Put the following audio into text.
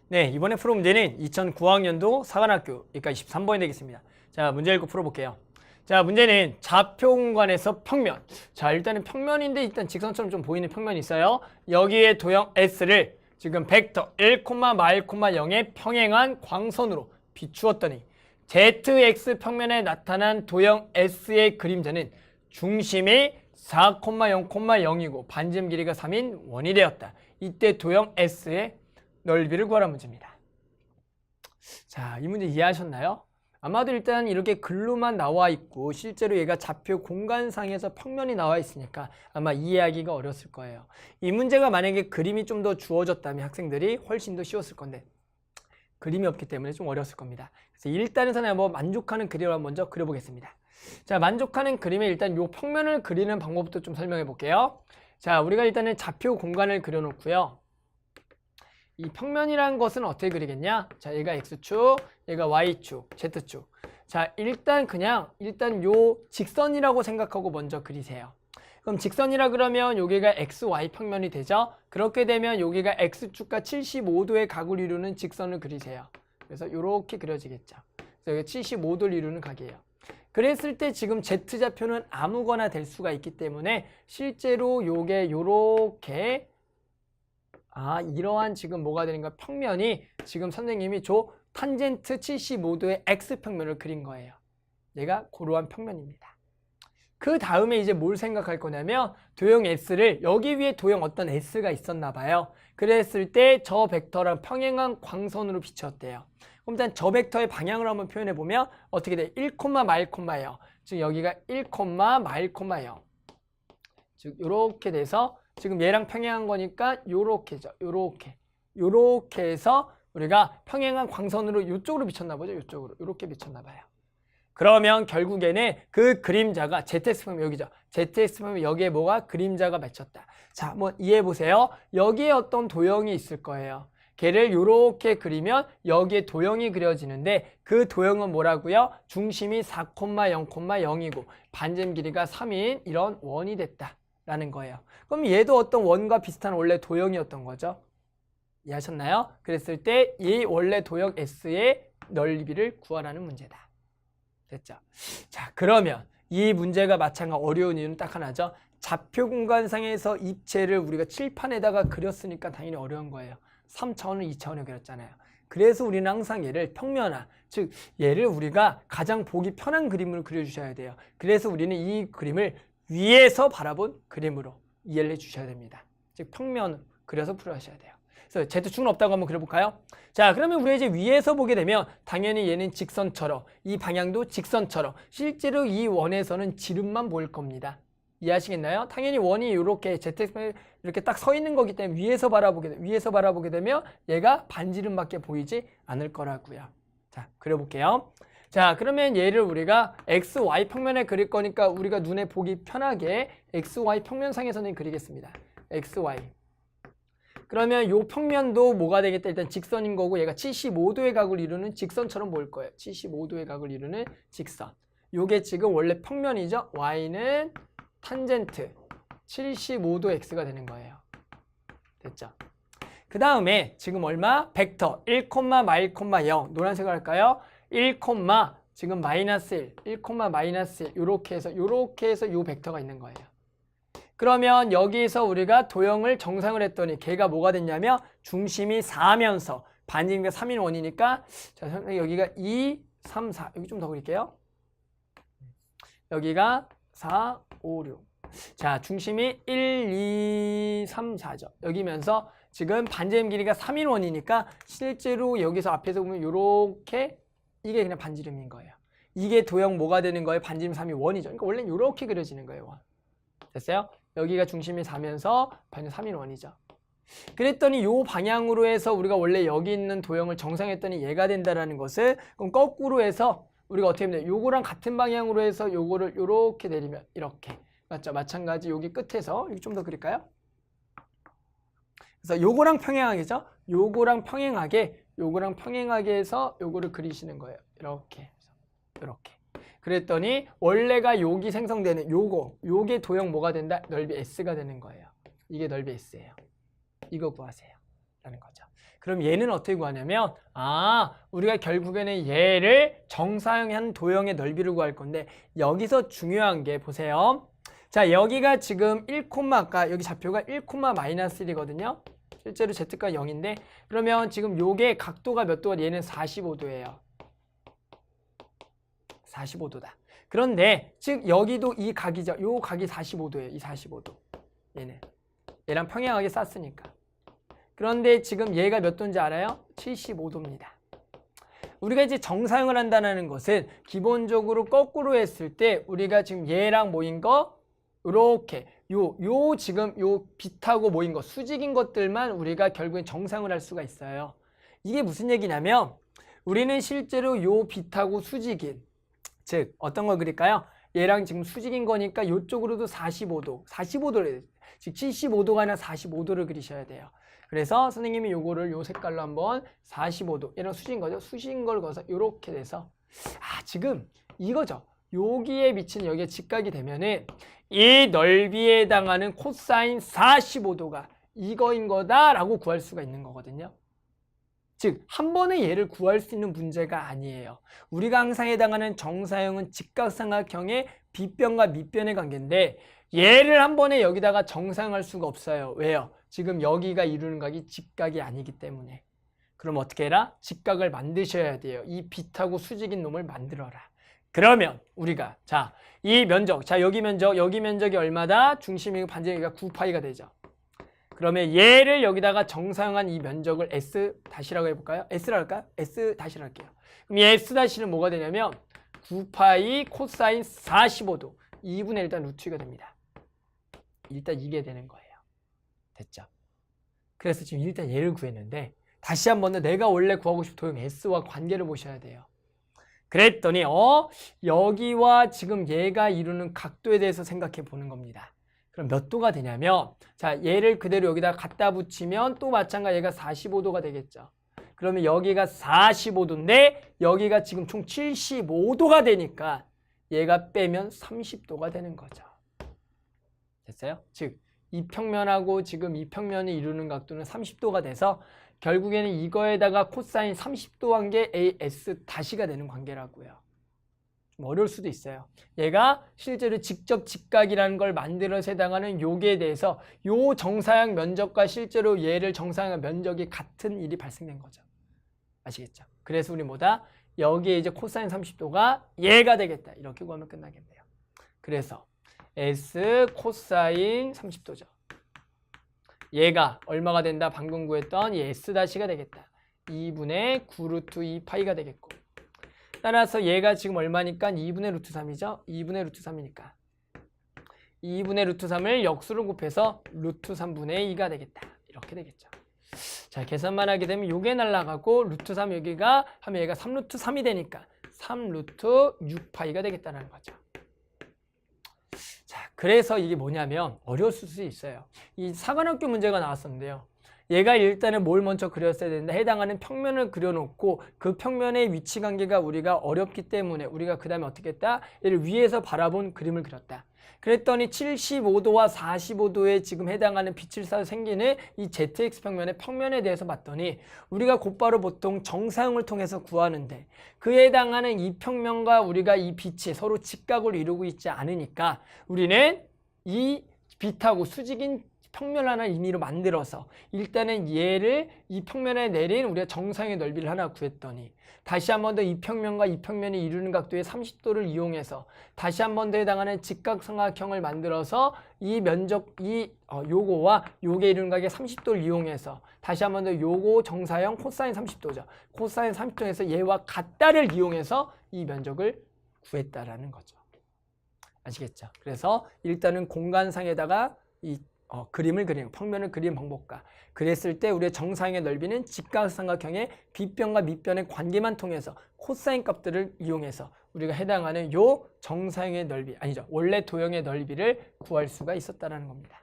네, 이번에 풀어 문제는 2009학년도 사관학교, 그러니까 23번이 되겠습니다. 자, 문제 읽고 풀어볼게요. 자, 문제는 좌표 공간에서 평면. 자, 일단은 평면인데 일단 직선처럼 좀 보이는 평면이 있어요. 여기에 도형 S를 지금 벡터 1,마일,0에 평행한 광선으로 비추었더니 ZX 평면에 나타난 도형 S의 그림자는 중심이 4,0,0이고 반지름 길이가 3인 원이 되었다. 이때 도형 S의 넓이를 구하라는 문제입니다. 자, 이 문제 이해하셨나요? 아마도 일단 이렇게 글로만 나와 있고 실제로 얘가 좌표 공간상에서 평면이 나와 있으니까 아마 이해하기가 어렸을 거예요. 이 문제가 만약에 그림이 좀 더 주어졌다면 학생들이 훨씬 더 쉬웠을 건데 그림이 없기 때문에 좀 어려웠을 겁니다. 그래서 일단은 선생님 한번 만족하는 그림을 먼저 그려보겠습니다. 자, 만족하는 그림에 일단 이 평면을 그리는 방법부터 좀 설명해 볼게요. 자, 우리가 일단은 좌표 공간을 그려놓고요. 이 평면이라는 것은 어떻게 그리겠냐? 자, 얘가 X축, 얘가 Y축, Z축. 자, 일단 요 직선이라고 생각하고 먼저 그리세요. 그럼 직선이라 그러면 여기가 XY 평면이 되죠? 그렇게 되면 여기가 X축과 75도의 각을 이루는 직선을 그리세요. 그래서 이렇게 그려지겠죠. 그래서 여기 75도를 이루는 각이에요. 그랬을 때 지금 Z좌표는 아무거나 될 수가 있기 때문에 실제로 요게 요렇게 이러한 지금 뭐가 되는 거야? 평면이 지금 선생님이 줘 탄젠트 75도의 X평면을 그린 거예요. 얘가 고러한 평면입니다. 그 다음에 이제 뭘 생각할 거냐면 도형 S를 여기 위에 도형 어떤 S가 있었나 봐요. 그랬을 때 저 벡터랑 평행한 광선으로 비추었대요. 그럼 일단 저 벡터의 방향을 한번 표현해 보면 어떻게 돼? 1,마일,0. 즉 여기가 1,마일,0. 즉 이렇게 돼서 지금 얘랑 평행한 거니까 요렇게죠. 요렇게 해서 우리가 평행한 광선으로 이쪽으로 비쳤나 보죠. 이쪽으로 이렇게 비쳤나 봐요. 그러면 결국에는 그 그림자가 ZX평면 여기죠. ZX평면 여기에 뭐가 그림자가 맺혔다. 자, 한번 이해해 보세요. 여기에 어떤 도형이 있을 거예요. 걔를 이렇게 그리면 여기에 도형이 그려지는데 그 도형은 뭐라고요? 중심이 4,0,0이고 반지름 길이가 3인 이런 원이 됐다. 라는 거예요. 그럼 얘도 어떤 원과 비슷한 원래 도형이었던 거죠. 이해하셨나요? 그랬을 때 이 원래 도형 S의 넓이를 구하라는 문제다. 됐죠? 자, 그러면 이 문제가 마찬가지로 어려운 이유는 딱 하나죠. 좌표 공간상에서 입체를 우리가 칠판에다가 그렸으니까 당연히 어려운 거예요. 3차원을 2차원에 그렸잖아요. 그래서 우리는 항상 얘를 평면화, 즉 얘를 우리가 가장 보기 편한 그림으로 그려주셔야 돼요. 그래서 우리는 이 그림을 위에서 바라본 그림으로 이해를 해주셔야 됩니다. 즉 평면 그려서 풀어하셔야 돼요. 그래서 Z축은 없다고 한번 그려볼까요? 자, 그러면 우리가 이제 위에서 보게 되면 당연히 얘는 직선처럼 이 방향도 직선처럼 실제로 이 원에서는 지름만 보일 겁니다. 이해하시겠나요? 당연히 원이 이렇게 ZX에 이렇게 딱 서 있는 거기 때문에 위에서 바라보게 되면 얘가 반지름밖에 보이지 않을 거라고요. 자, 그려볼게요. 자, 그러면 얘를 우리가 XY 평면에 그릴 거니까 우리가 눈에 보기 편하게 XY 평면상에서는 그리겠습니다. XY. 그러면 요 평면도 뭐가 되겠다? 일단 직선인 거고 얘가 75도의 각을 이루는 직선처럼 보일 거예요. 75도의 각을 이루는 직선. 요게 지금 원래 평면이죠. Y는 탄젠트 75도 X가 되는 거예요. 됐죠? 그 다음에 지금 얼마? 벡터 1,마일,0 노란색을 할까요? 1, 지금 마이너스 1, 1, 마이너스 1 이렇게 해서 요 벡터가 있는 거예요. 그러면 여기서 우리가 도형을 정상을 했더니 걔가 뭐가 됐냐면 중심이 4면서 반지름이 3인 원이니까 자, 여기가 2, 3, 4 여기 좀 더 그릴게요. 여기가 4, 5, 6 자, 중심이 1, 2, 3, 4죠. 여기면서 지금 반지름 길이가 3인 원이니까 실제로 여기서 앞에서 보면 요렇게 이게 그냥 반지름인 거예요. 이게 도형 뭐가 되는 거예요? 반지름 3이 원이죠. 그러니까 원래는 이렇게 그려지는 거예요. 원. 됐어요? 여기가 중심이 4면서 반지름 3인 원이죠. 그랬더니 이 방향으로 해서 우리가 원래 여기 있는 도형을 정상했더니 얘가 된다라는 것을 그럼 거꾸로 해서 우리가 어떻게 하면 돼요? 요거랑 같은 방향으로 해서 요거를 이렇게 내리면 이렇게 맞죠? 마찬가지 여기 끝에서 여기 좀 더 그릴까요? 그래서 요거랑 평행하게죠? 요거랑 평행하게 해서 요거를 그리시는 거예요. 이렇게 그랬더니 원래가 여기 생성되는 요게 도형 뭐가 된다? 넓이 S가 되는 거예요. 이게 넓이 S예요. 이거 구하세요. 라는 거죠. 그럼 얘는 어떻게 구하냐면 우리가 결국에는 얘를 정사형한 도형의 넓이를 구할 건데 여기서 중요한 게 보세요. 자, 여기가 지금 1, 아까 여기 좌표가 1, -1이거든요. 실제로 z가 0인데 그러면 지금 요게 각도가 몇 도가 얘는 45도예요. 45도다. 그런데 즉 여기도 이 각이죠. 요 각이 45도예요. 이 45도. 얘랑 평행하게 쌌으니까. 그런데 지금 얘가 몇 도인지 알아요? 75도입니다. 우리가 이제 정사형을 한다는 것은 기본적으로 거꾸로 했을 때 우리가 지금 얘랑 모인 거 이렇게 지금 요 빛하고 모인 거 수직인 것들만 우리가 결국엔 정사형을 할 수가 있어요. 이게 무슨 얘기냐면 우리는 실제로 요 빛하고 수직인 즉 어떤 걸 그릴까요? 얘랑 지금 수직인 거니까 이쪽으로도 45도를 즉 75도가 아니라 45도를 그리셔야 돼요. 그래서 선생님이 요거를 요 색깔로 한번 45도 얘랑 수직인 거죠. 수직인 걸 그어서 이렇게 돼서 지금 이거죠. 여기에 미치는 여기에 직각이 되면은 이 넓이에 해당하는 코사인 45도가 이거인 거다라고 구할 수가 있는 거거든요. 즉, 한 번에 얘를 구할 수 있는 문제가 아니에요. 우리가 항상 해당하는 정사형은 직각삼각형의 빗변과 밑변의 관계인데 얘를 한 번에 여기다가 정사형할 수가 없어요. 왜요? 지금 여기가 이루는 각이 직각이 아니기 때문에. 그럼 어떻게 해라? 직각을 만드셔야 돼요. 이 빛하고 수직인 놈을 만들어라. 그러면 우리가 이 면적, 여기 면적이 얼마다? 중심이 반지름이 9파이가 되죠. 그러면 얘를 여기다가 정사형한 이 면적을 S-라고 해볼까요? S라 할까요? S-라 할게요. 그럼 이 S-는 뭐가 되냐면 9파이 코사인 45도 2분의 일단 루트 2가 됩니다. 일단 이게 되는 거예요. 됐죠? 그래서 지금 일단 얘를 구했는데 다시 한 번 더 내가 원래 구하고 싶은 도형 S와 관계를 보셔야 돼요. 그랬더니 여기와 지금 얘가 이루는 각도에 대해서 생각해 보는 겁니다. 그럼 몇 도가 되냐면 얘를 그대로 여기다 갖다 붙이면 또 마찬가지 얘가 45도가 되겠죠. 그러면 여기가 45도인데 여기가 지금 총 75도가 되니까 얘가 빼면 30도가 되는 거죠. 됐어요? 즉 이 평면하고 지금 이 평면이 이루는 각도는 30도가 돼서 결국에는 이거에다가 코사인 30도 관계 AS-가 되는 관계라고요. 좀 어려울 수도 있어요. 얘가 실제로 직접 직각이라는 걸 만들어서 해당하는 요기에 대해서 요 정사형 면적과 실제로 얘를 정사형한 면적이 같은 일이 발생된 거죠. 아시겠죠? 그래서 우리 여기에 이제 코사인 30도가 얘가 되겠다. 이렇게 구하면 끝나겠네요. 그래서 S 코사인 30도죠. 얘가 얼마가 된다? 방금 구했던 이 S-가 되겠다. 2분의 9루트 2파이가 되겠고 따라서 얘가 지금 얼마니까 2분의 루트 3이죠. 2분의 루트 3이니까 2분의 루트 3을 역수로 곱해서 루트 3분의 2가 되겠다. 이렇게 되겠죠. 자, 계산만 하게 되면 요게 날라가고 루트 3 여기가 하면 얘가 3루트 3이 되니까 3루트 6파이가 되겠다는 거죠. 자, 그래서 이게 뭐냐면 어려웠을 수 있어요. 이 사관학교 문제가 나왔었는데요. 얘가 일단은 뭘 먼저 그렸어야 되는데 해당하는 평면을 그려놓고 그 평면의 위치 관계가 우리가 어렵기 때문에 우리가 그 다음에 어떻게 했다? 얘를 위에서 바라본 그림을 그렸다. 그랬더니 75도와 45도에 지금 해당하는 빛을 쏴서 생기는 이 ZX 평면의 평면에 대해서 봤더니 우리가 곧바로 보통 정사형을 통해서 구하는데 그에 해당하는 이 평면과 우리가 이 빛이 서로 직각을 이루고 있지 않으니까 우리는 이 빛하고 수직인 평면 하나 임의로 만들어서 일단은 얘를 이 평면에 내린 우리가 정사형의 넓이를 하나 구했더니 다시 한 번 더 이 평면과 이 평면이 이루는 각도의 30도를 이용해서 다시 한 번 더 해당하는 직각삼각형을 만들어서 이 면적 요거와 요게 이루는 각의 30도를 이용해서 다시 한 번 더 요거 정사형 코사인 30도죠. 코사인 30도에서 얘와 같다를 이용해서 이 면적을 구했다라는 거죠. 아시겠죠? 그래서 일단은 공간상에다가 이 그림을 그리는 평면을 그리는 방법과 그랬을 때 우리의 정사형의 넓이는 직각삼각형의 빗변과 밑변의 관계만 통해서 코사인 값들을 이용해서 우리가 해당하는 요 정사형의 넓이 아니죠 원래 도형의 넓이를 구할 수가 있었다는 겁니다.